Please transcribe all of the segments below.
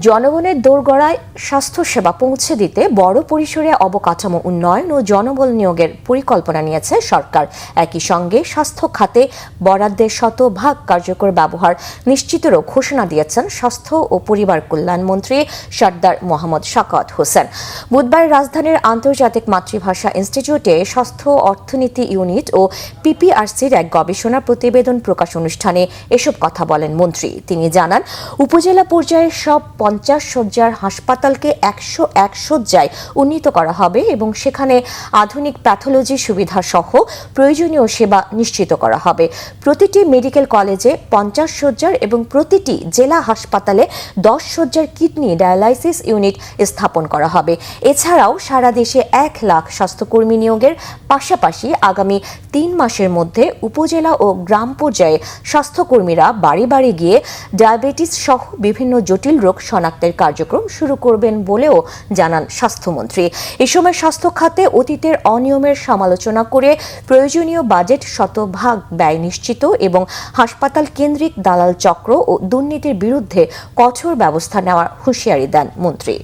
জনগণের দোরগোড়ায় স্বাস্থ্যসেবা পৌঁছে দিতে বড় পরিসরে অবকাঠামো উন্নয়ন ও জনবল নিয়োগের পরিকল্পনা নিয়েছে সরকার। একই সঙ্গে স্বাস্থ্য খাতে বরাদ্দের শতভাগ কার্যকর ব্যবহার নিশ্চিতেরও ঘোষণা দিয়েছেন স্বাস্থ্য ও পরিবার কল্যাণ মন্ত্রী সরদার মোহাম্মদ সাখাওয়াত হোসেন। বুধবার রাজধানীর আন্তর্জাতিক মাতৃভাষা ইনস্টিটিউটে স্বাস্থ্য অর্থনীতি ইউনিট ও পিপিআরসির এক গবেষণা প্রতিবেদন প্রকাশ অনুষ্ঠানে এসব কথা বলেন মন্ত্রী। তিনি জানান, উপজেলা পর্যায়ে সব 50 শয্যার হাসপাতালকে 101 শয্যায় উন্নীত করা হবে এবং সেখানে আধুনিক প্যাথোলজি সুবিধা সহ প্রয়োজনীয় সেবা নিশ্চিত করা হবে। প্রতিটি মেডিকেল কলেজে 50 শয্যার এবং প্রতিটি জেলা হাসপাতালে 10 শয্যার কিডনি ডায়ালাইসিস ইউনিট স্থাপন করা হবে। এছাড়াও সারা দেশে 1 লাখ স্বাস্থ্যকর্মী নিয়োগের পাশাপাশি আগামী 3 মাসের মধ্যে উপজেলা ও গ্রাম পর্যায়ে স্বাস্থ্যকর্মীরা বাড়ি বাড়ি গিয়ে ডায়াবেটিস সহ বিভিন্ন জটিল রোগ শনাক্তের কার্যক্রম শুরু করবেন বলেও জানান স্বাস্থ্যমন্ত্রী। এ সময় স্বাস্থ্য খাতে অতীতের অনিয়মের সমালোচনা করে প্রয়োজনীয় বাজেট শতভাগ ব্যয় নিশ্চিত এবং হাসপাতাল কেন্দ্রিক দালাল চক্র ও দুর্নীতির বিরুদ্ধে কঠোর ব্যবস্থা নেওয়ার হুঁশিয়ারি দেন মন্ত্রী।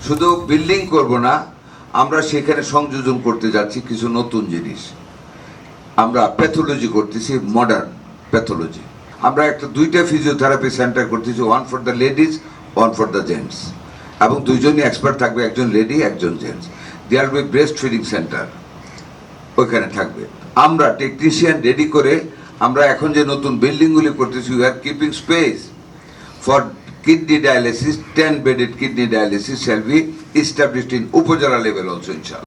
শুধু বিল্ডিং করব না, আমরা সেখানে সংযোজন করতে যাচ্ছি কিছু নতুন জিনিস। আমরা প্যাথোলজি করতেছি, মডার্ন প্যাথোলজি। আমরা দুইটা ফিজিওথেরাপি সেন্টার করতেছি, one for the ladies, one for the gents, এবং দুইজনই এক্সপার্ট থাকবে, একজন লেডি একজন gents. There be breast feeding centre ওইখানে থাকবে। আমরা টেকনিশিয়ান রেডি করে আমরা এখন যে নতুন বিল্ডিংগুলি করতেছি, we are keeping space for kidney dialysis. 10 bedded kidney dialysis shall be established in Upazila level also, inshallah.